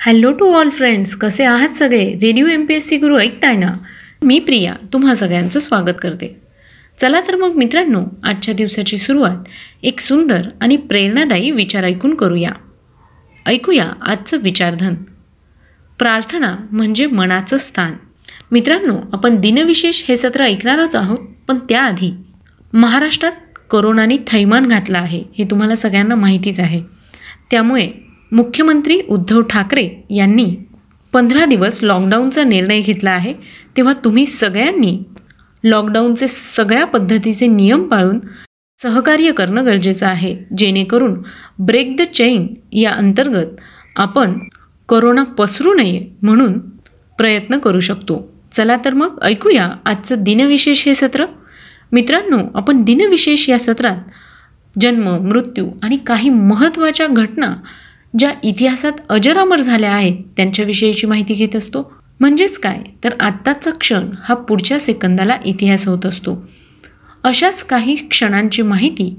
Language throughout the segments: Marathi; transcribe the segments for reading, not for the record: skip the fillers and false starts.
हॅलो टू ऑल फ्रेंड्स, कसे आहात सगळे? रेडिओ MPSC गुरु ऐकताय ना? मी प्रिया तुम्हा सगळ्यांचं स्वागत करते. चला तर मग मित्रांनो, आजच्या दिवसाची सुरुवात एक सुंदर आणि प्रेरणादायी विचार ऐकून करूया. ऐकूया आजचं विचारधन. प्रार्थना म्हणजे मनाचं स्थान. मित्रांनो, आपण दिनविशेष हे सत्र ऐकणारच आहोत, पण त्याआधी महाराष्ट्रात कोरोनाने थैमान घातलं आहे हे तुम्हाला सगळ्यांना माहितीच आहे. त्यामुळे मुख्यमंत्री उद्धव ठाकरे यांनी 15 दिवस लॉकडाऊनचा निर्णय घेतला आहे. तेव्हा तुम्ही सगळ्यांनी लॉकडाऊनचे सगळ्या पद्धतीचे नियम पाळून सहकार्य करणं गरजेचं आहे, जेणेकरून ब्रेक द चेन या अंतर्गत आपण कोरोना पसरू नये म्हणून प्रयत्न करू शकतो. चला तर मग ऐकूया आजचं दिनविशेष हे सत्र. मित्रांनो, आपण दिनविशेष या सत्रात जन्म, मृत्यू आणि काही महत्त्वाच्या घटना ज्या इतिहासात अजरामर झाल्या आहेत त्यांच्याविषयीची माहिती घेत असतो. म्हणजेच काय तर आत्ताचा क्षण हा पुढच्या सेकंदाला इतिहास होत असतो. अशाच काही क्षणांची माहिती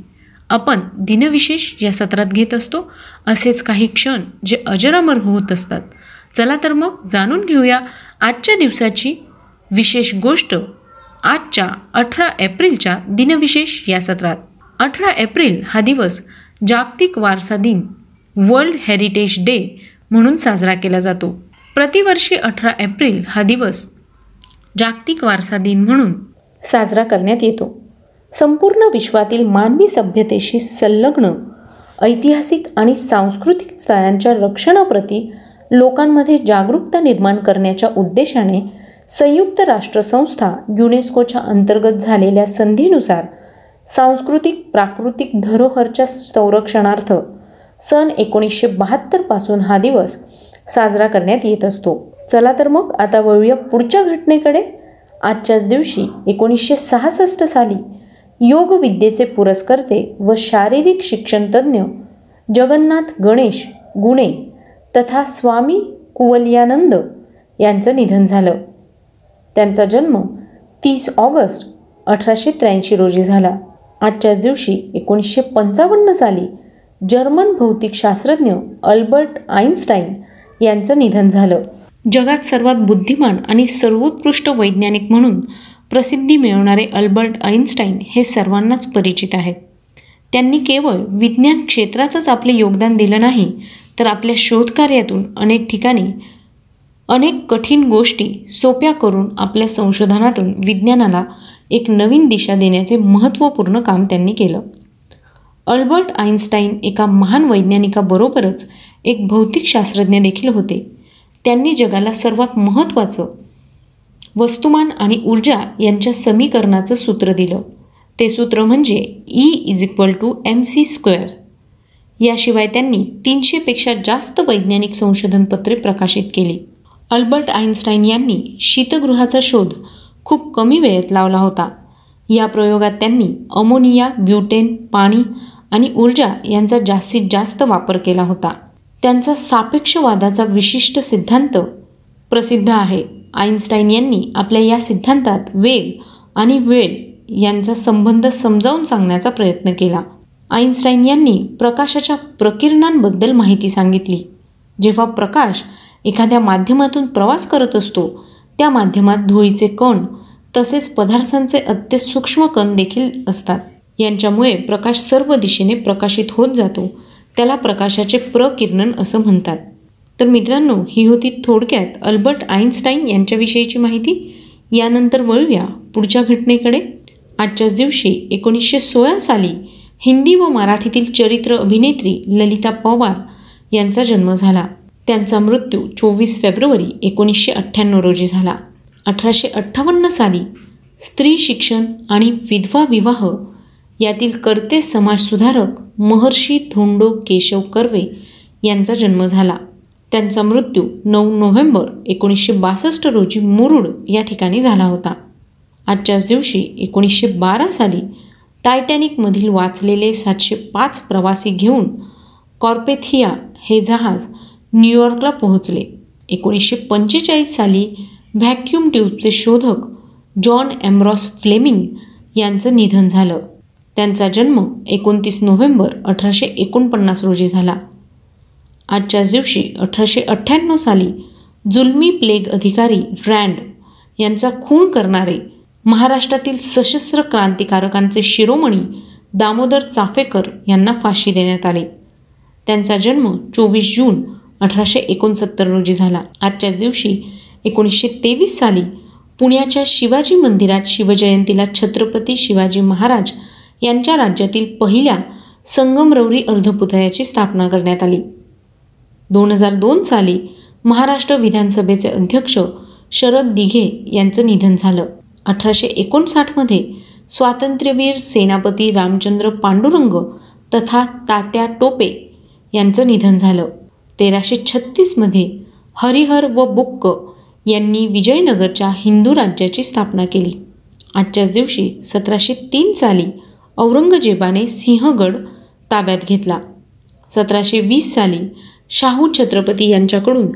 आपण दिनविशेष या सत्रात घेत असतो. असेच काही क्षण जे अजरामर होत असतात. चला तर मग जाणून घेऊया आजच्या दिवसाची विशेष गोष्ट आजच्या 18 एप्रिलच्या दिनविशेष या सत्रात. 18 एप्रिल हा दिवस जागतिक वारसा दिन, वर्ल्ड हेरिटेज डे म्हणून साजरा केला जातो. प्रतिवर्षी 18 एप्रिल हा दिवस जागतिक वारसा दिन म्हणून साजरा करण्यात येतो. संपूर्ण विश्वातील मानवी सभ्यतेशी संलग्न ऐतिहासिक आणि सांस्कृतिक स्थळांच्या रक्षणाप्रती लोकांमध्ये जागरूकता निर्माण करण्याच्या उद्देशाने संयुक्त राष्ट्रसंस्था युनेस्कोच्या अंतर्गत झालेल्या संधीनुसार सांस्कृतिक प्राकृतिक धरोहरच्या संरक्षणार्थ सन 1972 पासून हा दिवस साजरा करण्यात येत असतो. चला तर मग आता वळूया पुढच्या घटनेकडे. आजच्याच दिवशी 1966 साली योग विद्येचे पुरस्कर्ते व शारीरिक शिक्षण तज्ज्ञ जगन्नाथ गणेश गुणे तथा स्वामी कुवलयानंद यांचं निधन झालं. त्यांचा जन्म 30 ऑगस्ट 1883 रोजी झाला. आजच्याच दिवशी 1955 साली जर्मन भौतिकशास्त्रज्ञ अल्बर्ट आइन्स्टाईन यांचं निधन झालं. जगात सर्वात बुद्धिमान आणि सर्वोत्कृष्ट वैज्ञानिक म्हणून प्रसिद्धी मिळवणारे अल्बर्ट आइन्स्टाईन हे सर्वांनाच परिचित आहेत. त्यांनी केवळ विज्ञान क्षेत्रातच आपले योगदान दिलं नाही, तर आपल्या शोधकार्यातून अनेक ठिकाणी अनेक कठीण गोष्टी सोप्या करून आपल्या संशोधनातून विज्ञानाला एक नवीन दिशा देण्याचे महत्त्वपूर्ण काम त्यांनी केलं. अल्बर्ट आइन्स्टाईन एका महान वैज्ञानिकाबरोबरच एक भौतिकशास्त्रज्ञ देखील होते. त्यांनी जगाला सर्वात महत्त्वाचं वस्तुमान आणि ऊर्जा यांच्या समीकरणाचं सूत्र दिलं. ते सूत्र म्हणजे E=mc². याशिवाय त्यांनी 300 पेक्षा जास्त वैज्ञानिक संशोधनपत्रे प्रकाशित केली. अल्बर्ट आइन्स्टाईन यांनी शीतगृहाचा शोध खूप कमी वेळेत लावला होता. या प्रयोगात त्यांनी अमोनिया, ब्युटेन, पाणी आणि ऊर्जा यांचा जास्तीत जास्त वापर केला होता. त्यांचा सापेक्षवादाचा विशिष्ट सिद्धांत प्रसिद्ध आहे. आइन्स्टाईन यांनी आपल्या या सिद्धांतात वेग आणि वेळ यांचा संबंध समजावून सांगण्याचा प्रयत्न केला. आइन्स्टाईन यांनी प्रकाशाच्या प्रकिरणांबद्दल माहिती सांगितली. जेव्हा प्रकाश एखाद्या माध्यमातून प्रवास करत असतो, त्या माध्यमात धुळीचे कण तसेच पदार्थांचे अत्यसूक्ष्म कण देखील असतात. यांच्यामुळे प्रकाश सर्व दिशेने प्रकाशित होत जातो. त्याला प्रकाशाचे प्रकिरणन असं म्हणतात. तर मित्रांनो, ही होती थोडक्यात अल्बर्ट आइन्स्टाईन यांच्याविषयीची माहिती. यानंतर वळूया पुढच्या घटनेकडे. आजच्याच दिवशी 1916 साली हिंदी व मराठीतील चरित्र अभिनेत्री ललिता पवार यांचा जन्म झाला. त्यांचा मृत्यू 24 फेब्रुवारी 1998 रोजी झाला. 1858 साली स्त्री शिक्षण आणि विधवा विवाह यातील कर्ते समाजसुधारक महर्षी धोंडो केशव कर्वे यांचा जन्म झाला. त्यांचा मृत्यू 9 नोव्हेंबर 1962 रोजी मुरुड या ठिकाणी झाला होता. आजच्याच दिवशी 1912 साली टायटॅनिकमधील वाचलेले 705 प्रवासी घेऊन कॉर्पेथिया हे जहाज न्यूयॉर्कला पोहोचले. 1945 साली व्हॅक्यूम ट्यूबचे शोधक जॉन एम्ब्रॉस फ्लेमिंग यांचं निधन झालं. त्यांचा जन्म 29 नोव्हेंबर 1849 रोजी झाला. आजच्याच दिवशी 1898 साली जुलमी प्लेग अधिकारी रँड यांचा खून करणारे महाराष्ट्रातील सशस्त्र क्रांतिकारकांचे शिरोमणी दामोदर चाफेकर यांना फाशी देण्यात आली. त्यांचा जन्म 24 जून 1869 रोजी झाला. आजच्याच दिवशी 1923 साली पुण्याच्या शिवाजी मंदिरात शिवजयंतीला छत्रपती शिवाजी महाराज यांच्या राज्यातील पहिल्या संगमरवरी अर्धपुतळ्याची स्थापना करण्यात आली. 2002 साली महाराष्ट्र विधानसभेचे अध्यक्ष शरद दिघे यांचं निधन झालं. 1859 स्वातंत्र्यवीर सेनापती रामचंद्र पांडुरंग तथा तात्या टोपे यांचं निधन झालं. 1336 हरिहर व बुक्क यांनी विजयनगरच्या हिंदू राज्याची स्थापना केली. आजच्याच दिवशी 1703 साली औरंगजेबाने सिंहगड ताब्यात घेतला. 1720 साली शाहू छत्रपती यांच्याकडून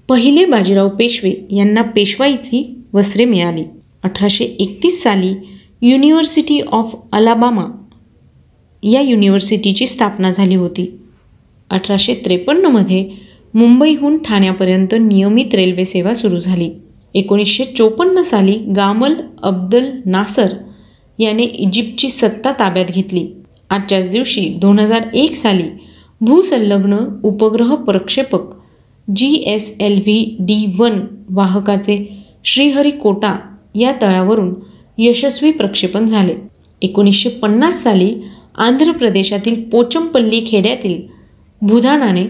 पहिले बाजीराव पेशवे यांना पेशवाईची वस्त्रे मिळाली. 1831 साली युनिव्हर्सिटी ऑफ अलाबामा या युनिव्हर्सिटीची स्थापना झाली होती. 1853 मुंबईहून ठाण्यापर्यंत नियमित रेल्वे सेवा सुरू झाली. 1954 साली गामल अब्दल नासर याने इजिप्तची सत्ता ताब्यात घेतली. आजच्याच दिवशी 2001 साली भूसंलग्न उपग्रह प्रक्षेपक GSLV-D1 वाहकाचे श्रीहरिकोटा या तळावरून यशस्वी प्रक्षेपण झाले. 1950 साली आंध्र प्रदेशातील पोचमपल्ली खेड्यातील भूदानाने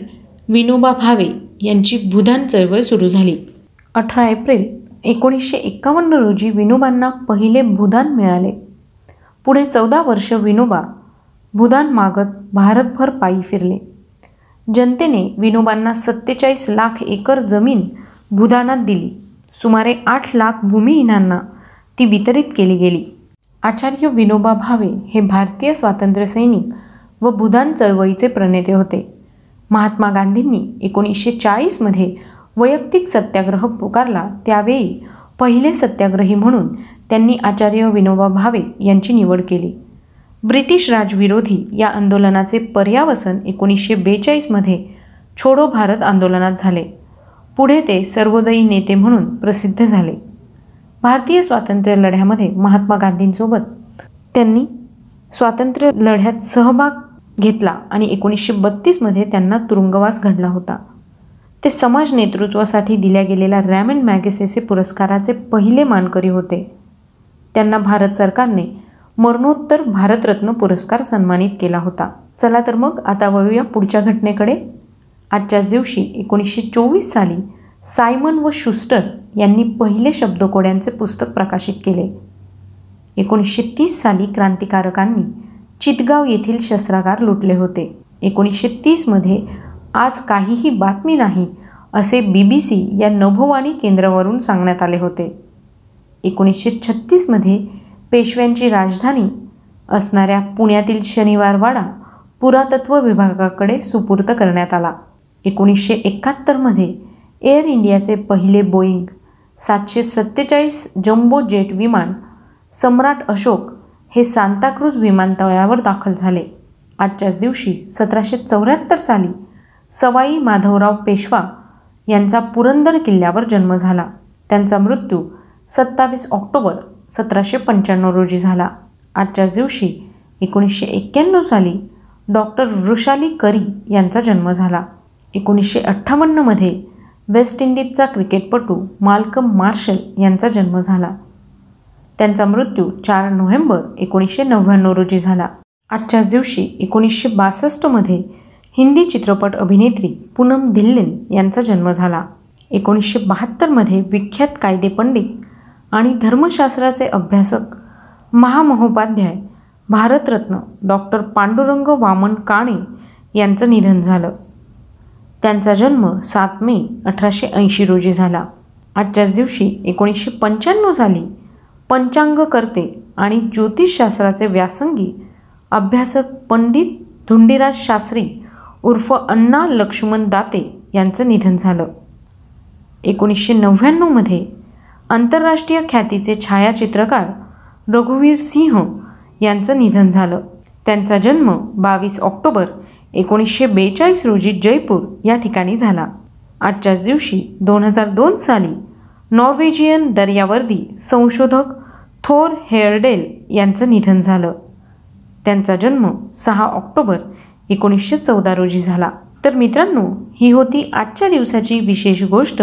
विनोबा भावे यांची भूदान चळवळ सुरू झाली. 18 एप्रिल 1951 रोजी विनोबांना पहिले भूदान मिळाले. पुढे 14 वर्ष विनोबा भूदान मागत भारतभर पायी फिरले. जनतेने विनोबांना 47 लाख एकर जमीन भूदानात दिली. सुमारे 8 लाख भूमिहीनांना ती वितरित केली गेली. आचार्य विनोबा भावे हे भारतीय स्वातंत्र्य सैनिक व भूदान चळवळीचे प्रणेते होते. महात्मा गांधींनी 1940 वैयक्तिक सत्याग्रह पुकारला. त्यावेळी पहिले सत्याग्रही म्हणून त्यांनी आचार्य विनोबा भावे यांची निवड केली. ब्रिटिश राजविरोधी या आंदोलनाचे पर्यावसन 1942 छोडो भारत आंदोलनात झाले. पुढे ते सर्वोदयी नेते म्हणून प्रसिद्ध झाले. भारतीय स्वातंत्र्य लढ्यामध्ये महात्मा गांधींसोबत त्यांनी स्वातंत्र्य लढ्यात सहभाग घेतला आणि 1932 त्यांना तुरुंगवास घडला होता. ते समाज नेतृत्वासाठी दिल्या गेलेल्या रॅमन मॅगसेसे पुरस्काराचे पहिले मानकरी होते. त्यांना भारत सरकारने मरणोत्तर भारतरत्न पुरस्कार सन्मानित केला होता. चला तर मग आता वळूया पुढच्या घटनेकडे. आजच्याच दिवशी 1924 साली सायमन व शुस्टर यांनी पहिले शब्दकोड्यांचे पुस्तक प्रकाशित केले. 1930 साली क्रांतिकारकांनी चितगाव येथील शस्त्रागार लुटले होते. 1930 आज काहीही बातमी नाही असे BBC या नभोवाणी केंद्रावरून सांगण्यात आले होते. 1936 पेशव्यांची राजधानी असणाऱ्या पुण्यातील शनिवारवाडा पुरातत्व विभागाकडे सुपूर्द करण्यात आला. 1971 एअर इंडियाचे पहिले बोईंग 747 जम्बो जेट विमान सम्राट अशोक हे सांताक्रूज विमानतळावर दाखल झाले. आजच्याच दिवशी 1774 साली सवाई माधवराव पेशवा यांचा पुरंदर किल्ल्यावर जन्म झाला. त्यांचा मृत्यू 27 ऑक्टोबर 1795 रोजी झाला. आजच्याच दिवशी 1991 साली डॉक्टर वृषाली करी यांचा जन्म झाला. 1958 वेस्ट इंडिजचा क्रिकेटपटू माल्कम मार्शल यांचा जन्म झाला. त्यांचा मृत्यू 4 नोव्हेंबर 1999 रोजी झाला. आजच्याच दिवशी 1962 हिंदी चित्रपट अभिनेत्री पूनम धिल्लन यांचा जन्म झाला. 1972 विख्यात कायदेपंडित आणि धर्मशास्त्राचे अभ्यासक महामहोपाध्याय भारतरत्न डॉक्टर पांडुरंग वामन काणे यांचं निधन झालं. त्यांचा जन्म 7 मे 1880 रोजी झाला. आजच्याच दिवशी 1995 साली पंचांगकर्ते आणि ज्योतिषशास्त्राचे व्यासंगी अभ्यासक पंडित धुंडीराज शास्त्री उर्फ अण्णा लक्ष्मण दाते यांचं निधन झालं. 1999 आंतरराष्ट्रीय ख्यातीचे छायाचित्रकार रघुवीर सिंह यांचं निधन झालं. त्यांचा जन्म 22 ऑक्टोबर 1942 रोजी जयपूर या ठिकाणी झाला. आजच्याच दिवशी 2002 साली नॉर्वेजियन दर्यावर्दी संशोधक थोर हेअरडेल यांचं निधन झालं. त्यांचा जन्म 6 ऑक्टोबर 1914 रोजी झाला. तर मित्रांनो, ही होती आजच्या दिवसाची विशेष गोष्ट,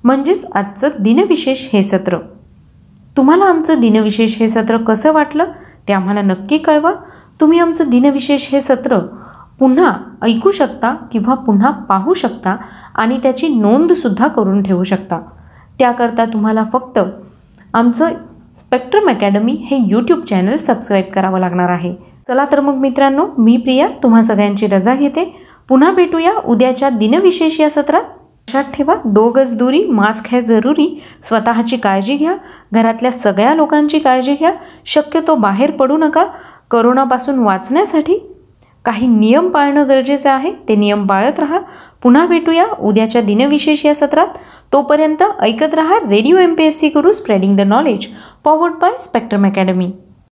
म्हणजेच आजचं दिनविशेष हे सत्र. तुम्हाला आमचं दिनविशेष हे सत्र कसं वाटलं ते आम्हाला नक्की कळवा. तुम्ही आमचं दिनविशेष हे सत्र पुन्हा ऐकू शकता किंवा पुन्हा पाहू शकता आणि त्याची नोंदसुद्धा करून ठेवू शकता. त्याकरता तुम्हाला फक्त आमचं स्पेक्ट्रम अकॅडमी हे यूट्यूब चॅनल सबस्क्राईब करावं लागणार आहे. चला तर मग मित्रांनो, मी प्रिया तुम्हा सगळ्यांची रजा घेते. पुन्हा भेटूया उद्याच्या दिनविशेष या सत्रात. लक्षात ठेवा, 2 गज दूरी, मास्क है जरुरी. स्वतःची काळजी घ्या, घरातल्या सगळ्या लोकांची काळजी घ्या. शक्यतो बाहेर पडू नका. कोरोनापासून वाचण्यासाठी काही नियम पाळणं गरजेचं आहे, ते नियम पाळत राहा. पुन्हा भेटूया उद्याच्या दिनविशेष या सत्रात. तोपर्यंत ऐकत रहा radio MPSC Guru, spreading the knowledge, powered by spectrum academy.